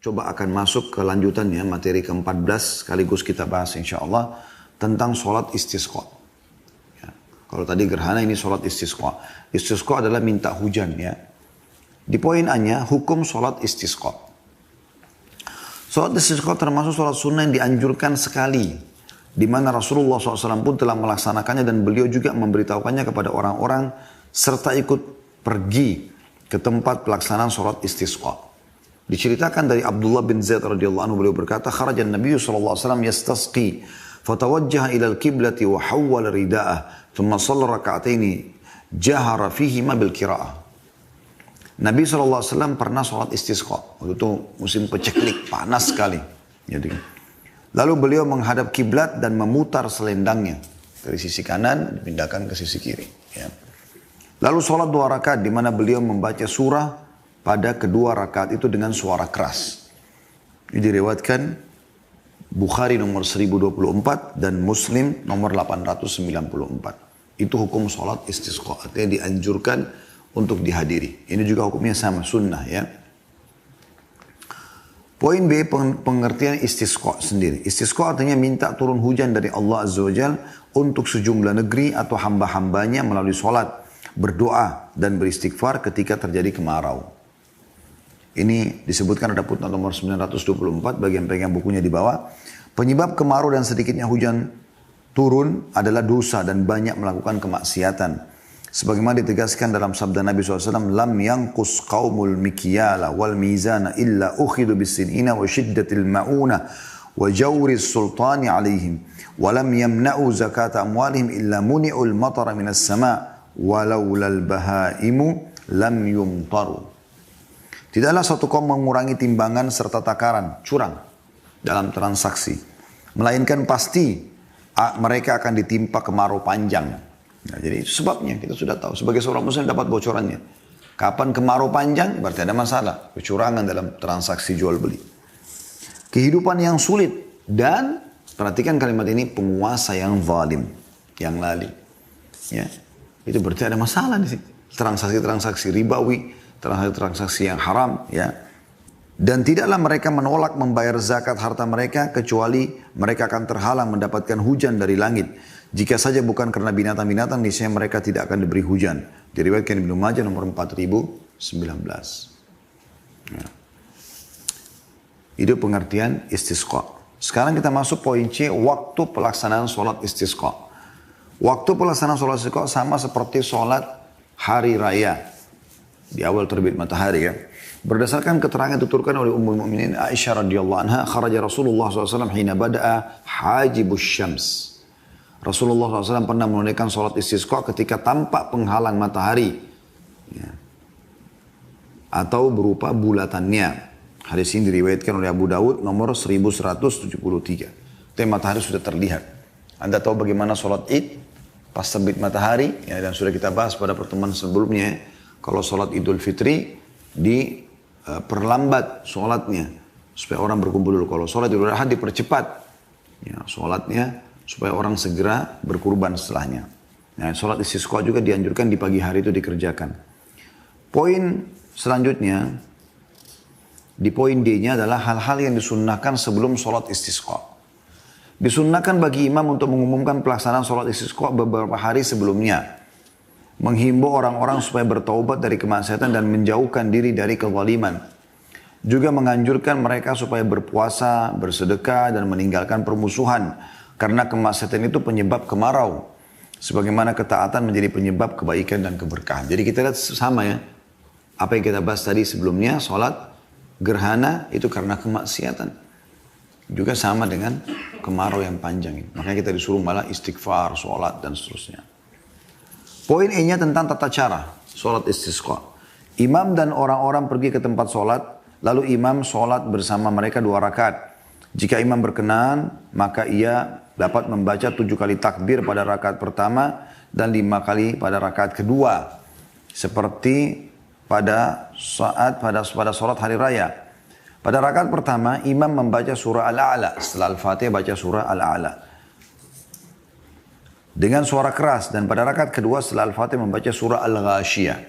coba akan masuk ke lanjutannya, materi ke-14 sekaligus kita bahas insya Allah tentang sholat istisqa. Ya. Kalau tadi gerhana, ini sholat istisqa. Istisqa adalah minta hujan ya. Di poin A-nya, hukum sholat istisqa. Sholat istisqa termasuk sholat sunnah yang dianjurkan sekali. Di mana Rasulullah SAW pun telah melaksanakannya dan beliau juga memberitahukannya kepada orang-orang serta ikut pergi ke tempat pelaksanaan sholat istisqa. Diceritakan dari Abdullah bin Zaid radhiyallahu anhu, beliau berkata, kharajan Nabi sallallahu alaihi wasallam yastasqi, fatawajjaha ila al-qiblati wa hawwala rida'ah, thumma shalla raka'ataini jahara fihima bil qira'ah. Nabi sallallahu alaihi wasallam pernah sholat istisqa. Waktu itu musim peceklik, panas sekali. Jadi, lalu beliau menghadap kiblat dan memutar selendangnya dari sisi kanan dipindahkan ke sisi kiri. Ya. Lalu sholat 2 rakaat di mana beliau membaca surah pada kedua rakaat itu dengan suara keras. Ini diriwayatkan Bukhari nomor 1024 dan Muslim nomor 894. Itu hukum sholat istisqa. Artinya dianjurkan untuk dihadiri. Ini juga hukumnya sama, sunnah ya. Poin B, pengertian istisqa sendiri. Istisqa artinya minta turun hujan dari Allah Azza wa Jalla untuk sejumlah negeri atau hamba-hambanya melalui sholat, berdoa dan beristighfar ketika terjadi kemarau. Ini disebutkan ada footnote nomor 924 bagi yang pegang bukunya di bawah. Penyebab kemarau dan sedikitnya hujan turun adalah dosa dan banyak melakukan kemaksiatan. Sebagaimana ditegaskan dalam sabda Nabi SAW, lam yanqus qaumul mikyala wal mizana illa ukhidu bisinina wa shiddatil ma'una wa jawris sultani alaihim wa lam yamna'u zakata amwalihim illa muni'ul matara minas sama' walaulal bahaimu lam yumtaru. Tidaklah satu kaum mengurangi timbangan serta takaran, curang dalam transaksi. Melainkan pasti mereka akan ditimpa kemarau panjang. Nah, jadi itu sebabnya kita sudah tahu. Sebagai seorang muslim dapat bocorannya. Kapan kemarau panjang berarti ada masalah. Kecurangan dalam transaksi jual beli. Kehidupan yang sulit. Dan perhatikan kalimat ini, penguasa yang zalim. Yang lali. Ya. Itu berarti ada masalah di sini. Transaksi-transaksi ribawi. Transaksi yang haram ya. Dan tidaklah mereka menolak membayar zakat harta mereka kecuali mereka akan terhalang mendapatkan hujan dari langit. Jika saja bukan karena binatang-binatang, niscaya mereka tidak akan diberi hujan. Diriwayatkan Ibnu Majah nomor 4019. Ya. Itu pengertian istisqa. Sekarang kita masuk poin C, waktu pelaksanaan sholat istisqa. Waktu pelaksanaan sholat istisqa sama seperti sholat hari raya. Di awal terbit matahari ya. Berdasarkan keterangan dituturkan oleh Ummul Mukminin Aisyah radhiyallahu anha, kharaja Rasulullah SAW hina bada'a hajibus syams. Rasulullah SAW pernah menunaikan sholat istisqa ketika tampak penghalang matahari. Ya. Atau berupa bulatannya. Hadis ini diriwayatkan oleh Abu Dawud nomor 1173. Itu matahari sudah terlihat. Anda tahu bagaimana sholat id? Pas terbit matahari. Ya, dan sudah kita bahas pada pertemuan sebelumnya. Kalau sholat Idul Fitri diperlambat sholatnya supaya orang berkumpul dulu. Kalau sholat Idul Adha dipercepat ya, sholatnya supaya orang segera berkurban setelahnya. Nah, sholat istisqa juga dianjurkan di pagi hari itu dikerjakan. Poin selanjutnya di poin D-nya adalah hal-hal yang disunnahkan sebelum sholat istisqa. Disunnahkan bagi imam untuk mengumumkan pelaksanaan sholat istisqa beberapa hari sebelumnya. Menghimbau orang-orang supaya bertaubat dari kemaksiatan dan menjauhkan diri dari kezaliman. Juga menganjurkan mereka supaya berpuasa, bersedekah dan meninggalkan permusuhan. Karena kemaksiatan itu penyebab kemarau. Sebagaimana ketaatan menjadi penyebab kebaikan dan keberkahan. Jadi kita lihat sama ya. Apa yang kita bahas tadi sebelumnya, sholat gerhana itu karena kemaksiatan. Juga sama dengan kemarau yang panjang. Makanya kita disuruh malah istighfar, sholat dan seterusnya. Poin E-nya tentang tata cara sholat istisqa. Imam dan orang-orang pergi ke tempat sholat, lalu imam sholat bersama mereka 2 rakaat. Jika imam berkenan, maka ia dapat membaca 7 kali takbir pada rakaat pertama dan 5 kali pada rakaat kedua. Seperti pada sholat hari raya. Pada rakaat pertama, imam membaca surah Al-A'la. Setelah Al-Fatihah baca surah Al-A'la dengan suara keras, dan pada rakaat kedua setelah Al-Fatihah membaca surah Al-Ghashiyah.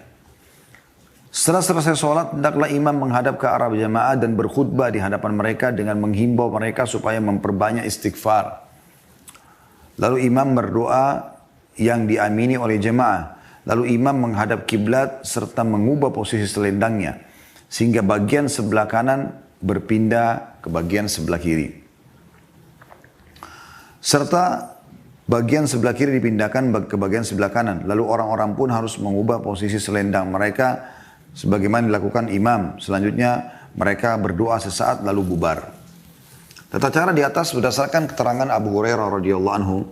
Setelah selesai sholat, hendaklah imam menghadap ke arah jamaah dan berkhutbah di hadapan mereka dengan menghimbau mereka supaya memperbanyak istighfar. Lalu imam berdoa yang diamini oleh jamaah. Lalu imam menghadap kiblat serta mengubah posisi selendangnya, sehingga bagian sebelah kanan berpindah ke bagian sebelah kiri. Serta bagian sebelah kiri dipindahkan ke bagian sebelah kanan. Lalu orang-orang pun harus mengubah posisi selendang mereka sebagaimana dilakukan imam. Selanjutnya mereka berdoa sesaat lalu bubar. Tata cara di atas berdasarkan keterangan Abu Hurairah radhiyallahu anhu.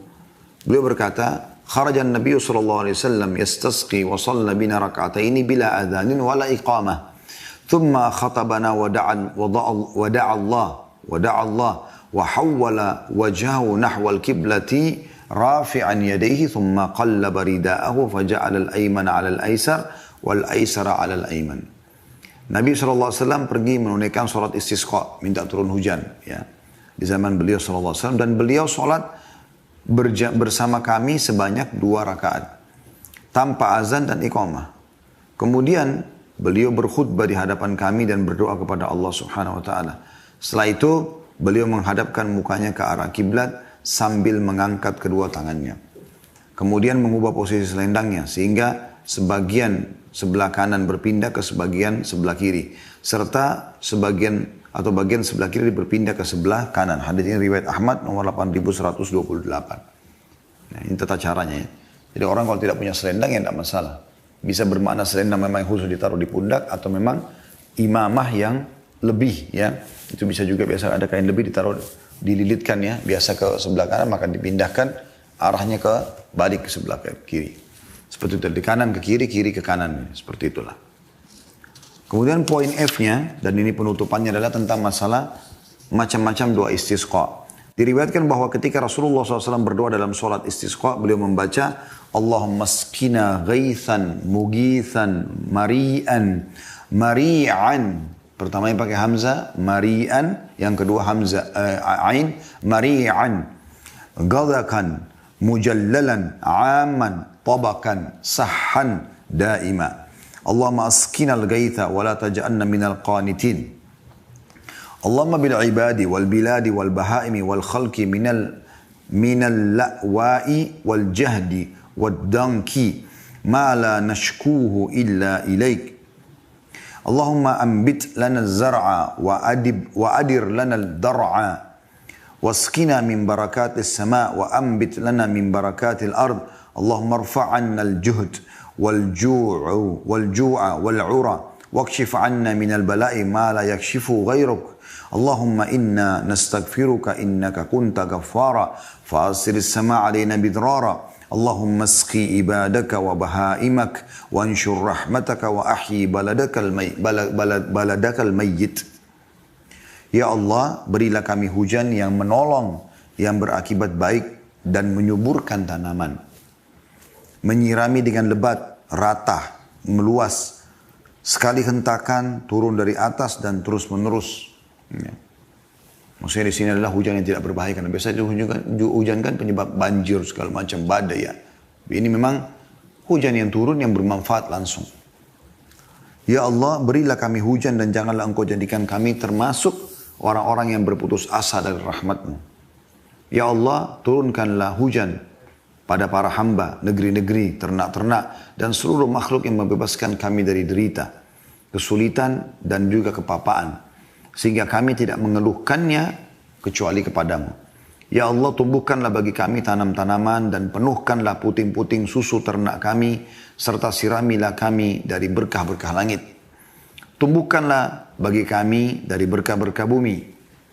Beliau berkata, "Kharajan Nabi sallallahu alaihi wasallam yastasqi wa shalla bina rak'ataini bila adzanin wala iqamah. Thumma khatabana wa da'a Allah wa hawwala wajhahu nahwa al-qiblati rafi'an yadayhi thumma qallaba rida'ahu faja'ala al-aymana 'ala al-aysar wal aysara 'ala al-ayman." Nabi SAW pergi menunaikan salat istisqa, minta turun hujan ya, di zaman beliau SAW, dan beliau salat bersama kami sebanyak 2 rakaat tanpa azan dan iqamah. Kemudian beliau berkhutbah di hadapan kami dan berdoa kepada Allah Subhanahu wa taala. Setelah itu beliau menghadapkan mukanya ke arah kiblat sambil mengangkat kedua tangannya. Kemudian mengubah posisi selendangnya sehingga sebagian sebelah kanan berpindah ke sebagian sebelah kiri, serta bagian sebelah kiri berpindah ke sebelah kanan. Hadis ini riwayat Ahmad nomor 8128. Nah, ini tata caranya ya. Jadi orang kalau tidak punya selendang ya tidak masalah. Bisa bermakna selendang memang khusus ditaruh di pundak atau memang imamah yang lebih ya. Itu bisa juga, biasa ada kain lebih ditaruh, dililitkan ya, biasa ke sebelah kanan maka dipindahkan arahnya ke balik ke sebelah kiri. Seperti itu, di kanan ke kiri, kiri ke kanan, seperti itulah. Kemudian poin F-nya, dan ini penutupannya adalah tentang masalah macam-macam doa istisqa. Diriwayatkan bahwa ketika Rasulullah SAW berdoa dalam sholat istisqa, beliau membaca, Allahumma skina ghaithan, mugithan, mari'an, mari'an. Pertamanya pakai hamzah, mari'an. Yang kedua hamzah, ain, mari'an. Ghadakan, mujallalan, aman, tabakan, sahhan, daima. Allahumma asqina al-ghaitha wa la taj'alna minal qanitin. Allahumma bil ibadi wal biladi wal bahaimi wal khalqi minal la'wa'i wal jahdi wad danki ma la nashkuhu illa ilaik. Allahumma ambit lana az-zar'a wa adir lana al-dar'a wasqina min barakatis sama' wa ambit lana min barakatil ard. Allahumma rfa'anna al-juhd والجوع والعرى واكشف عنا من البلاء ما لا يكشفه غيرك. اللهم إنا نستغفرك إنك كنت غفارا فأرسل السماء علينا بدرارا. اللهم اسقي عبادك وبهائمك وانشر رحمتك وأحيي بلدك الميت. Ya Allah, berilah kami hujan yang menolong, yang berakibat baik dan menyuburkan tanaman, menyirami dengan lebat, rata, meluas, sekali hentakan, turun dari atas dan terus menerus. Ya. Maksudnya di sini adalah hujan yang tidak berbahaya, karena biasanya hujan kan penyebab banjir segala macam, badai ya. Ini memang hujan yang turun yang bermanfaat langsung. Ya Allah, berilah kami hujan dan janganlah Engkau jadikan kami termasuk orang-orang yang berputus asa dari rahmat-Mu. Ya Allah, turunkanlah hujan pada para hamba, negeri-negeri, ternak-ternak, dan seluruh makhluk yang membebaskan kami dari derita, kesulitan, dan juga kepapaan. Sehingga kami tidak mengeluhkannya kecuali kepadamu. Ya Allah, tumbuhkanlah bagi kami tanam-tanaman dan penuhkanlah puting-puting susu ternak kami, serta siramilah kami dari berkah-berkah langit. Tumbuhkanlah bagi kami dari berkah-berkah bumi.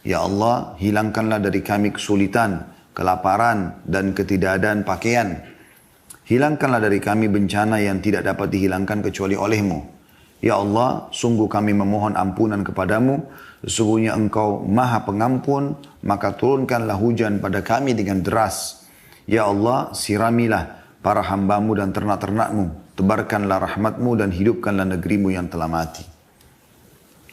Ya Allah, hilangkanlah dari kami kesulitan, kelaparan dan ketidakadaan pakaian. Hilangkanlah dari kami bencana yang tidak dapat dihilangkan kecuali oleh-Mu. Ya Allah, sungguh kami memohon ampunan kepadamu. Sesungguhnya Engkau Maha Pengampun, maka turunkanlah hujan pada kami dengan deras. Ya Allah, siramilah para hamba-Mu dan ternak-ternak-Mu. Tebarkanlah rahmat-Mu dan hidupkanlah negeri-Mu yang telah mati.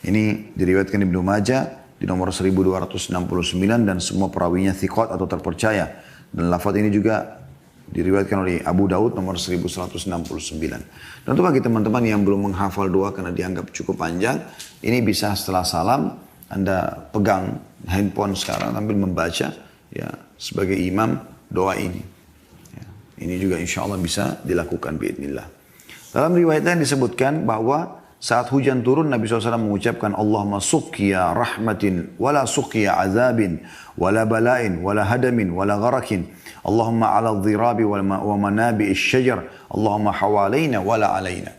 Ini diriwayatkan Ibnu Majah di nomor 1269 dan semua perawinya thiqat atau terpercaya. Dan lafaz ini juga Diriwayatkan oleh Abu Daud nomor 1169. Dan untuk bagi teman-teman yang belum menghafal doa karena dianggap cukup panjang, ini bisa setelah salam Anda pegang handphone sekarang sambil membaca ya sebagai imam doa ini. Ya, ini juga insya Allah bisa dilakukan biidznillah. Dalam riwayat lain disebutkan bahwa saat hujan turun Nabi SAW mengucapkan Allahumma suqya rahmatin wala suqya azabin wala bala'in wala hadamin wala gharakin Allahumma ala dhirabi wa manabi syajar Allahumma hawalaina wala alaina.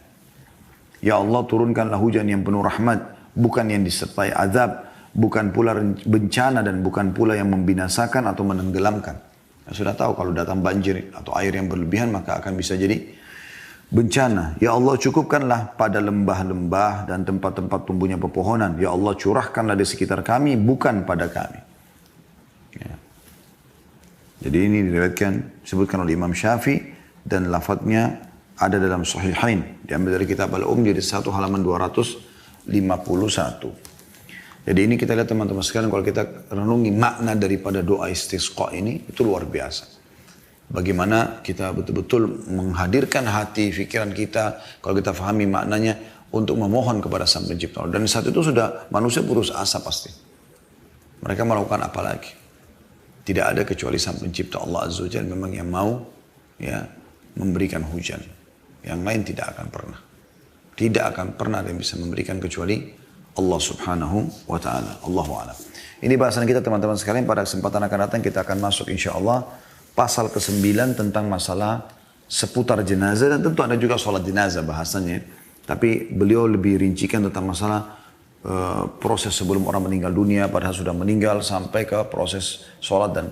Ya Allah, turunkanlah hujan yang penuh rahmat, bukan yang disertai azab, bukan pula bencana dan bukan pula yang membinasakan atau menenggelamkan. Nah, sudah tahu kalau datang banjir atau air yang berlebihan maka akan bisa jadi bencana. Ya Allah, cukupkanlah pada lembah-lembah dan tempat-tempat tumbuhnya pepohonan. Ya Allah, curahkanlah di sekitar kami, bukan pada kami. Ya. Jadi ini diriwayatkan, disebutkan oleh Imam Syafi'i dan lafadznya ada dalam Sahihain. Diambil dari kitab Al-Um jadi 1 halaman 251. Jadi ini kita lihat teman-teman sekalian, kalau kita renungi makna daripada doa istisqa ini, itu luar biasa. Bagaimana kita betul-betul menghadirkan hati, pikiran kita, kalau kita fahami maknanya, untuk memohon kepada Sang Pencipta. Dan saat itu sudah manusia putus asa pasti. Mereka melakukan apa lagi? Tidak ada kecuali Sang Pencipta Allah Azza wa Jalla memang yang mau ya memberikan hujan. Yang lain tidak akan pernah. Tidak akan pernah ada yang bisa memberikan kecuali Allah Subhanahu wa Ta'ala. Allahu a'lam. Ini bahasan kita teman-teman sekalian. Pada kesempatan akan datang kita akan masuk insya Allah pasal ke-9 tentang masalah seputar jenazah, dan tentu ada juga sholat jenazah bahasanya. Tapi beliau lebih rincikan tentang masalah proses sebelum orang meninggal dunia, padahal sudah meninggal, sampai ke proses sholat dan